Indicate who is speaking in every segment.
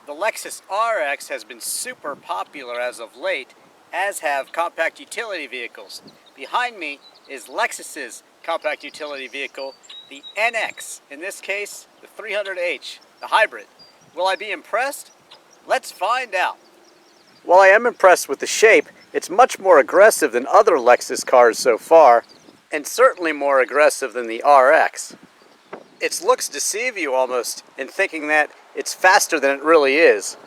Speaker 1: The Lexus RX has been super popular as of late, as have compact utility vehicles. Behind me is Lexus's compact utility vehicle, the NX, in this case, the 300H, the hybrid. Will I be impressed? Let's find out. While I am impressed with the shape, it's much more aggressive than other Lexus cars so far, and certainly more aggressive than the RX. Its looks deceive you almost in thinking that it's faster than it really is.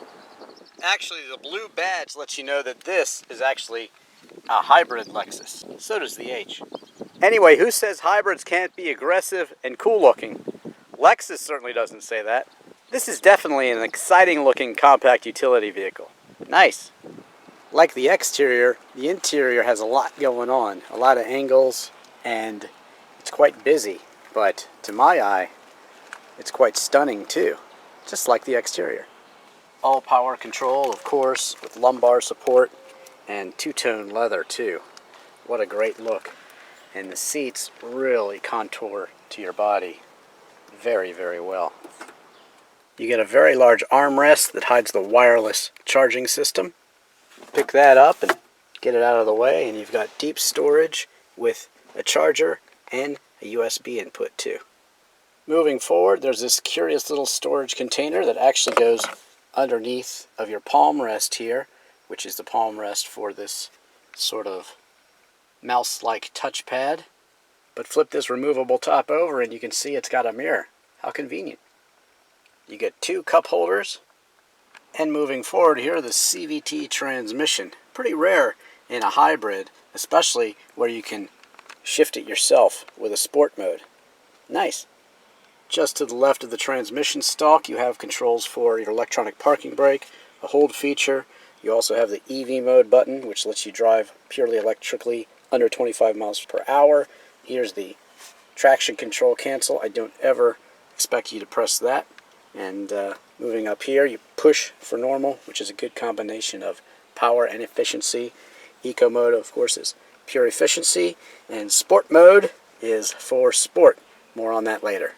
Speaker 1: Actually, the blue badge lets you know that this is actually a hybrid Lexus. So does the H. Anyway, who says hybrids can't be aggressive and cool looking? Lexus certainly doesn't say that. This is definitely an exciting looking compact utility vehicle. Nice. Like the exterior, the interior has a lot going on, a lot of angles, and it's quite busy. But to my eye, it's quite stunning too, just like the exterior. All power control, of course, with lumbar support and two-tone leather too. What a great look. And the seats really contour to your body very, very well. You get a very large armrest that hides the wireless charging system. Pick that up and get it out of the way, and you've got deep storage with a charger and a USB input too. Moving forward, there's this curious little storage container that actually goes underneath of your palm rest here, which is the palm rest for this sort of mouse-like touchpad. But flip this removable top over and you can see it's got a mirror. How convenient. You get two cup holders. And moving forward here, the CVT transmission. Pretty rare in a hybrid, especially where you can shift it yourself with a sport mode. Nice. Just to the left of the transmission stalk, you have controls for your electronic parking brake, a hold feature. You also have the EV mode button, which lets you drive purely electrically under 25 miles per hour. Here's the traction control cancel. I don't ever expect you to press that. And moving up here, you push for normal, which is a good combination of power and efficiency. Eco mode, of course, is pure efficiency, and sport mode is for sport. More on that later.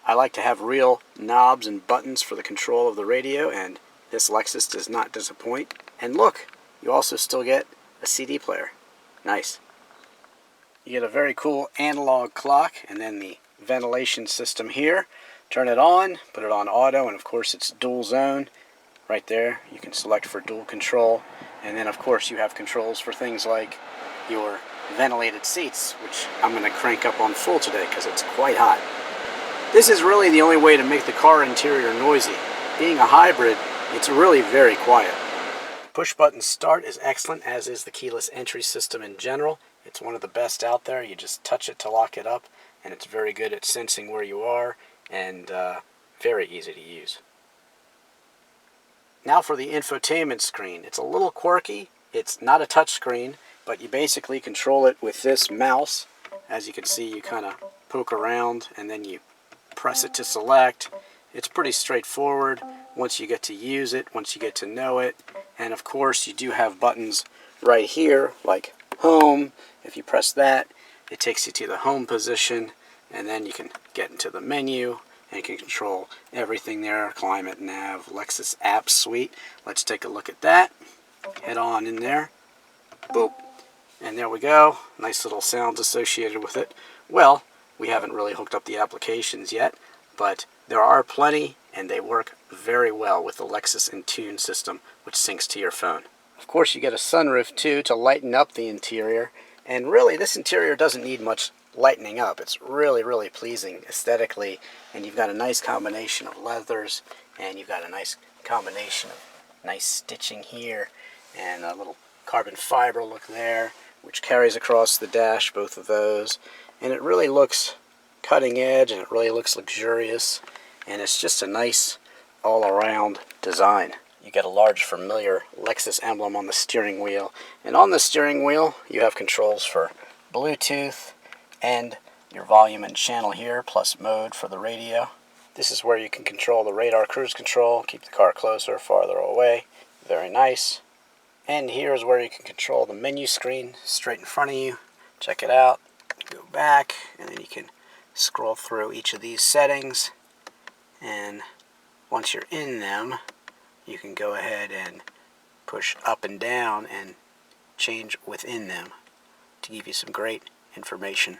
Speaker 1: I like to have real knobs and buttons for the control of the radio, and this Lexus does not disappoint. And look, you also still get a CD player. Nice. You get a very cool analog clock, and then the ventilation system here. Turn it on, put it on auto, and of course it's dual zone. Right there, you can select for dual control. And then of course you have controls for things like your ventilated seats, which I'm going to crank up on full today because it's quite hot. This is really the only way to make the car interior noisy. Being a hybrid, it's really very quiet. Push button start is excellent, as is the keyless entry system in general. It's one of the best out there. You just touch it to lock it up, and it's very good at sensing where you are, and very easy to use. Now for the infotainment screen. It's a little quirky. It's not a touch screen, but you basically control it with this mouse. As you can see, you kind of poke around and then you press it to select. It's pretty straightforward once you get to use it, once you get to know it. And of course you do have buttons right here like home. If you press that, it takes you to the home position, and then you can get into the menu and you can control everything there. Climate, nav, Lexus app suite. Let's take a look at that. Head on in there. Boop. And there we go. Nice little sounds associated with it. Well, we haven't really hooked up the applications yet, but there are plenty, and they work very well with the Lexus Intune system, which syncs to your phone. Of course, you get a sunroof too to lighten up the interior, and really this interior doesn't need much lightening up. It's really, really pleasing aesthetically, and you've got a nice combination of leathers, and you've got a nice combination of nice stitching here, and a little carbon fiber look there, which carries across the dash, both of those. And it really looks cutting edge, and it really looks luxurious, and it's just a nice all-around design. You get a large familiar Lexus emblem on the steering wheel, and on the steering wheel you have controls for Bluetooth and your volume and channel here, plus mode for the radio. This is where you can control the radar cruise control, keep the car closer, farther away. Very nice. And here is where you can control the menu screen straight in front of you. Check it out. Go back, and then you can scroll through each of these settings. And once you're in them, you can go ahead and push up and down and change within them to give you some great information.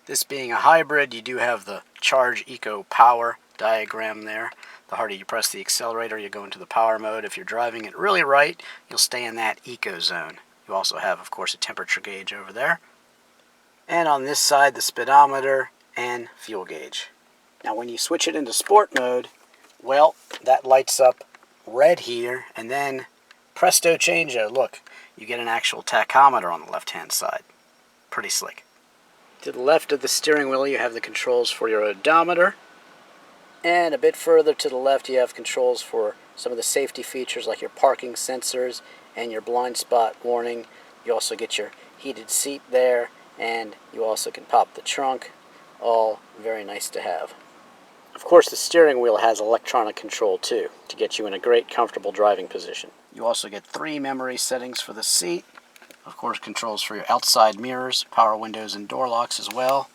Speaker 1: This being a hybrid, you do have the Charge Eco Power diagram there. The harder you press the accelerator, you go into the power mode. If you're driving it really right, you'll stay in that eco zone. You also have, of course, a temperature gauge over there. And on this side, the speedometer and fuel gauge. Now when you switch it into sport mode, well, that lights up red here, and then presto changeo, look, you get an actual tachometer on the left-hand side. Pretty slick. To the left of the steering wheel, you have the controls for your odometer. And a bit further to the left, you have controls for some of the safety features like your parking sensors and your blind spot warning. You also get your heated seat there, and you also can pop the trunk. All very nice to have. Of course, the steering wheel has electronic control too, to get you in a great, comfortable driving position. You also get 3 memory settings for the seat. Of course, controls for your outside mirrors, power windows, and door locks as well.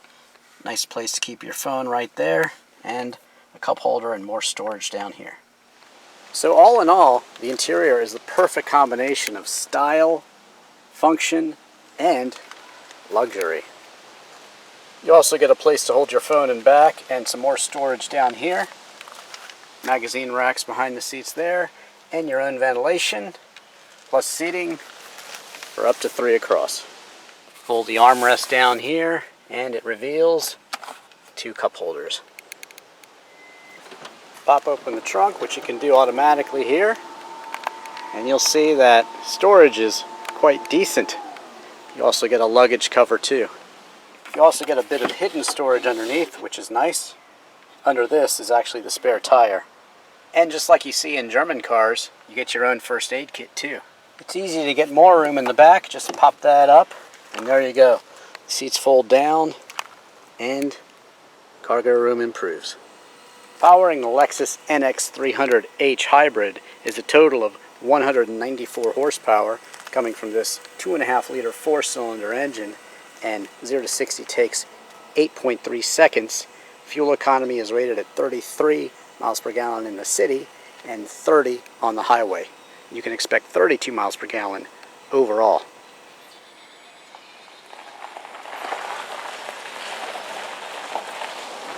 Speaker 1: Nice place to keep your phone right there, and a cup holder and more storage down here. So all in all, the interior is the perfect combination of style, function, and luxury. You also get a place to hold your phone in back and some more storage down here. Magazine racks behind the seats there, and your own ventilation, plus seating for up to 3 across. Fold the armrest down here, and it reveals 2 cup holders. Pop open the trunk, which you can do automatically here, and you'll see that storage is quite decent. You also get a luggage cover too. You also get a bit of hidden storage underneath, which is nice. Under this is actually the spare tire. And just like you see in German cars, you get your own first aid kit too. It's easy to get more room in the back. Just pop that up, and there you go. The seats fold down, and cargo room improves. Powering the Lexus NX300H Hybrid is a total of 194 horsepower coming from this 2.5-liter 4-cylinder engine, and 0 to 60 takes 8.3 seconds. Fuel economy is rated at 33 miles per gallon in the city and 30 on the highway. You can expect 32 miles per gallon overall.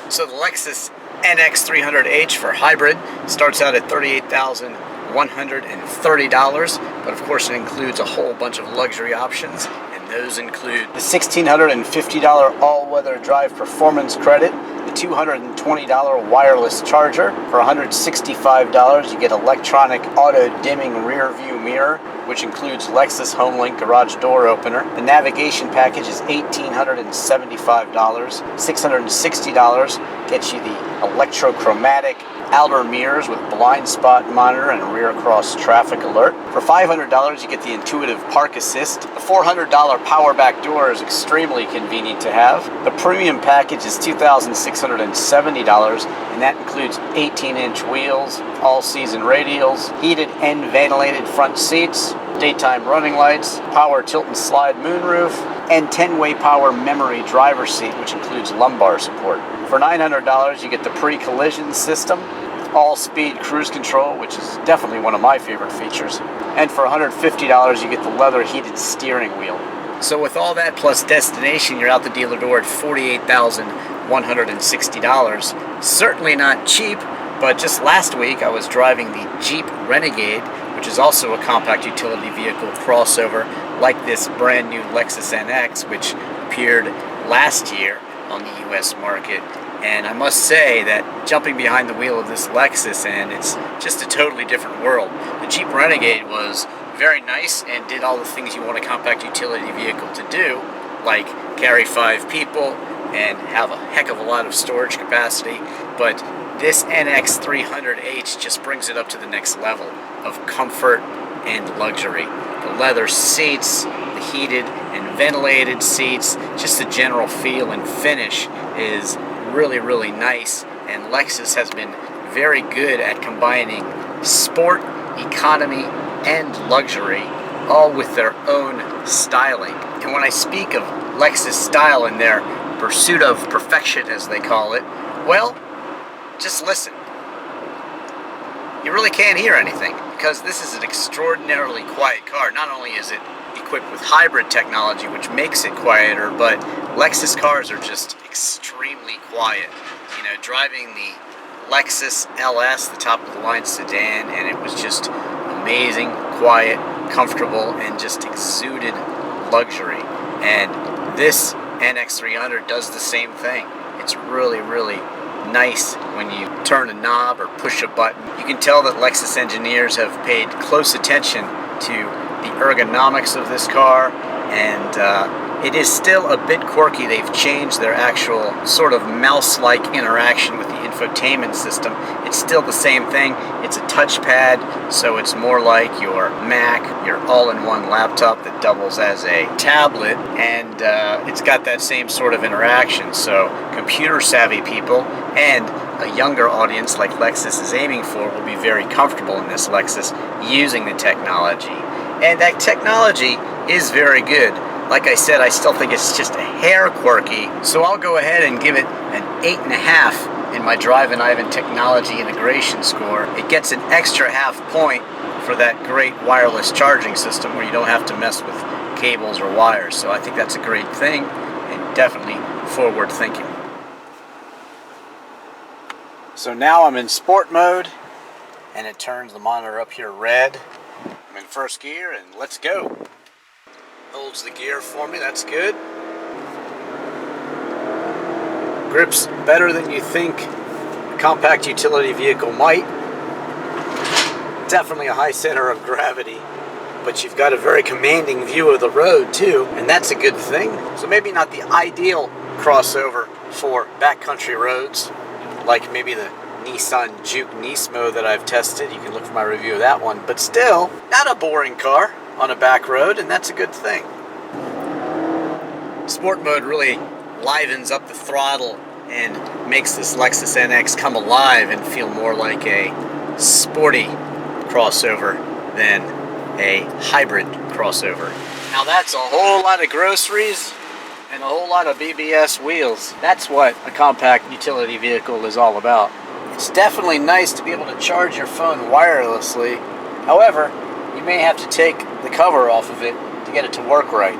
Speaker 1: So the Lexus NX300H for hybrid starts out at $38,130, but of course it includes a whole bunch of luxury options, and those include the $1,650 all-weather drive performance credit, the $220 wireless charger. For $165 you get electronic auto-dimming rear view mirror, which includes Lexus HomeLink garage door opener. The navigation package is $1,875. $660 gets you the electrochromatic outer mirrors with blind spot monitor and rear cross traffic alert. For $500 you get the intuitive park assist. The $400 power back door is extremely convenient to have. The premium package is $2,670, and that includes 18-inch wheels, all-season radials, heated and ventilated front seats, daytime running lights, power tilt and slide moonroof, and 10-way power memory driver seat, which includes lumbar support. For $900 you get the pre-collision system, all-speed cruise control, which is definitely one of my favorite features. And for $150 you get the leather heated steering wheel. So with all that plus destination, you're out the dealer door at $48,160. Certainly not cheap, but just last week I was driving the Jeep Renegade, which is also a compact utility vehicle crossover like this brand new Lexus NX, which appeared last year on the US market. And I must say that jumping behind the wheel of this Lexus, and it's just a totally different world. The Jeep Renegade was very nice and did all the things you want a compact utility vehicle to do, like carry 5 people and have a heck of a lot of storage capacity. But this NX300H just brings it up to the next level of comfort and luxury. The leather seats, the heated and ventilated seats, just the general feel and finish is really, really nice, and Lexus has been very good at combining sport, economy, and luxury, all with their own styling. And when I speak of Lexus style and their pursuit of perfection, as they call it, well, just listen. you really can't hear anything, because this is an extraordinarily quiet car. Not only is it equipped with hybrid technology, which makes it quieter, but Lexus cars are just extremely quiet. You know, driving the Lexus LS, the top of the line sedan, and it was just amazing, quiet, comfortable, and just exuded luxury. And this NX300 does the same thing. It's really, really nice when you turn a knob or push a button. You can tell that Lexus engineers have paid close attention to the ergonomics of this car, and it is still a bit quirky. They've changed their actual sort of mouse-like interaction with the infotainment system. It's still the same thing. It's a touchpad, so it's more like your Mac, your all-in-one laptop that doubles as a tablet, and it's got that same sort of interaction. So computer-savvy people and a younger audience like Lexus is aiming for will be very comfortable in this Lexus using the technology. And that technology is very good. Like I said, I still think it's just a hair quirky, so I'll go ahead and give it an 8.5 in my Drivin technology integration score. It gets an extra half point for that great wireless charging system where you don't have to mess with cables or wires. So I think that's a great thing, and definitely forward thinking. So now I'm in sport mode, and it turns the monitor up here red. I'm in first gear, and let's go. Holds the gear for me, that's good. Grips better than you think a compact utility vehicle might. Definitely a high center of gravity, but you've got a very commanding view of the road too, and that's a good thing. So maybe not the ideal crossover for backcountry roads, like maybe the Nissan Juke Nismo that I've tested. You can look for my review of that one, but still not a boring car on a back road, and that's a good thing. Sport mode really livens up the throttle and makes this Lexus NX come alive and feel more like a sporty crossover than a hybrid crossover. Now that's a whole lot of groceries and a whole lot of BBS wheels. That's what a compact utility vehicle is all about. It's definitely nice to be able to charge your phone wirelessly. However, you may have to take the cover off of it to get it to work right.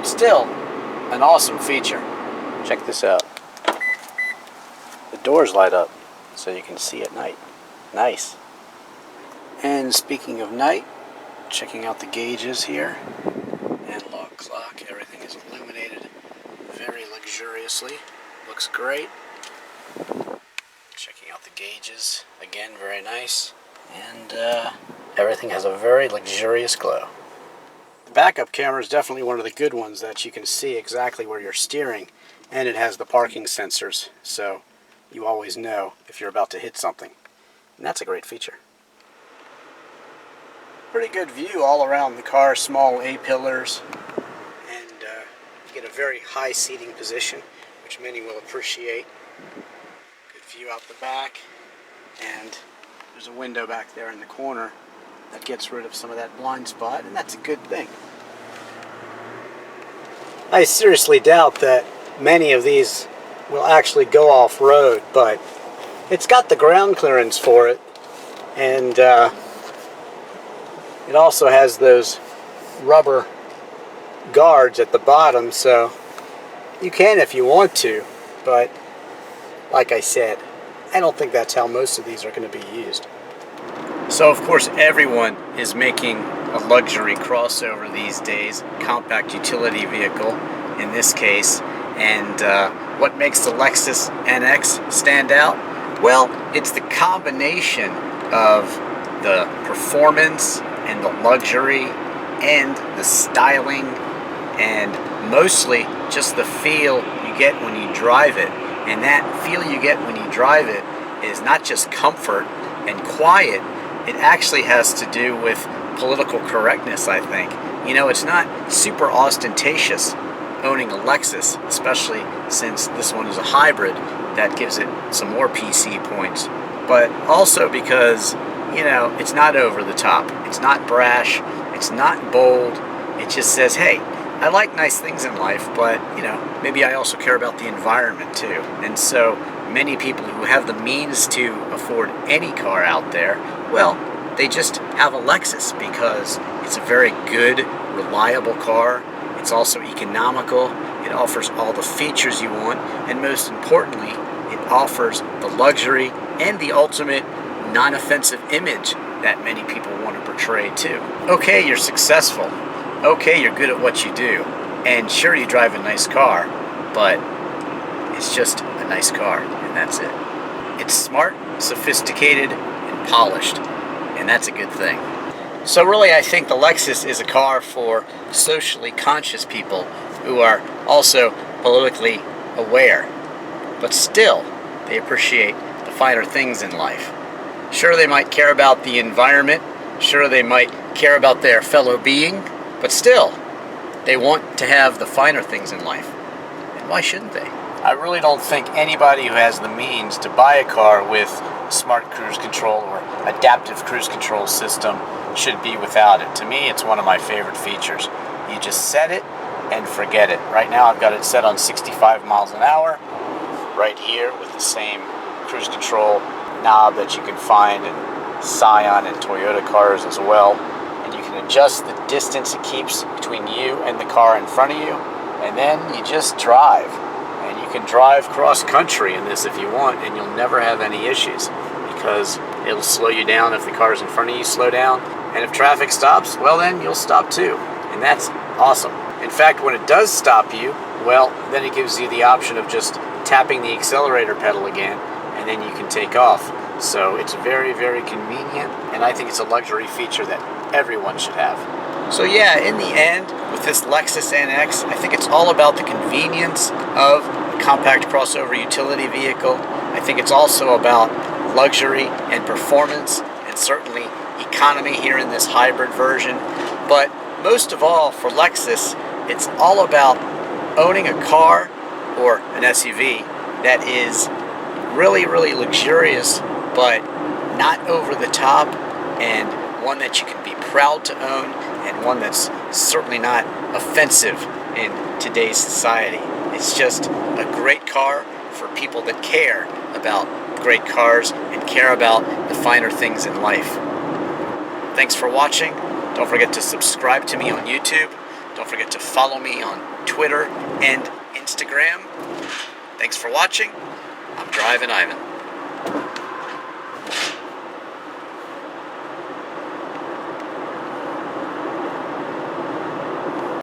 Speaker 1: Still, an awesome feature. Check this out. The doors light up so you can see at night. Nice. And speaking of night, checking out the gauges here. Analog clock, everything is illuminated very luxuriously. Looks great. Checking out the gauges, again, very nice. And everything has a very luxurious glow. The backup camera is definitely one of the good ones, that you can see exactly where you're steering, and it has the parking sensors, so you always know if you're about to hit something. And that's a great feature. Pretty good view all around the car, small A-pillars, and you get a very high seating position, which many will appreciate. Good view out the back, and there's a window back there in the corner that gets rid of some of that blind spot, and that's a good thing. I seriously doubt that many of these will actually go off-road, but it's got the ground clearance for it, and it also has those rubber guards at the bottom, so you can if you want to, but like I said, I don't think that's how most of these are going to be used. So of course everyone is making a luxury crossover these days, compact utility vehicle in this case, and what makes the Lexus NX stand out? Well, it's the combination of the performance and the luxury and the styling, and mostly just the feel you get when you drive it. And that feel you get when you drive it is not just comfort and quiet, it actually has to do with political correctness, I think. You know, it's not super ostentatious owning a Lexus, especially since this one is a hybrid. That gives it some more PC points. But also because, you know, it's not over the top. It's not brash. It's not bold. It just says, hey, I like nice things in life, but, you know, maybe I also care about the environment too. And so many people who have the means to afford any car out there Well, they just have a Lexus because it's a very good, reliable car. It's also economical. It offers all the features you want, and most importantly, it offers the luxury and the ultimate non-offensive image that many people want to portray too. Okay, you're successful. Okay, you're good at what you do. And sure, you drive a nice car, but it's just a nice car, and that's it. It's smart, sophisticated, and polished, and that's a good thing. So really, I think the Lexus is a car for socially conscious people who are also politically aware, but still, they appreciate the finer things in life. Sure, they might care about the environment, sure, they might care about their fellow being, but still, they want to have the finer things in life. And why shouldn't they? I really don't think anybody who has the means to buy a car with smart cruise control or adaptive cruise control system should be without it. To me, it's one of my favorite features. You just set it and forget it. Right now, I've got it set on 65 miles an hour, right here with the same cruise control knob that you can find in Scion and Toyota cars as well. And you can adjust the distance it keeps between you and the car in front of you, and then you just drive. And you can drive cross country in this if you want, and you'll never have any issues because it'll slow you down if the cars in front of you slow down. And if traffic stops, well, then you'll stop too. And that's awesome. In fact, when it does stop you, well, then it gives you the option of just tapping the accelerator pedal again, and then you can take off. So it's very, very convenient, and I think it's a luxury feature that everyone should have. So yeah, in the end, with this Lexus NX, I think it's all about the convenience of a compact crossover utility vehicle. I think it's also about luxury and performance, and certainly economy here in this hybrid version. But most of all, for Lexus, it's all about owning a car or an SUV that is really, really luxurious, but not over the top, and one that you can be proud to own, and one that's certainly not offensive in today's society. It's just a great car for people that care about great cars and care about the finer things in life. Thanks for watching. Don't forget to subscribe to me on YouTube. Don't forget to follow me on Twitter and Instagram. Thanks for watching. I'm Drivin' Ivan.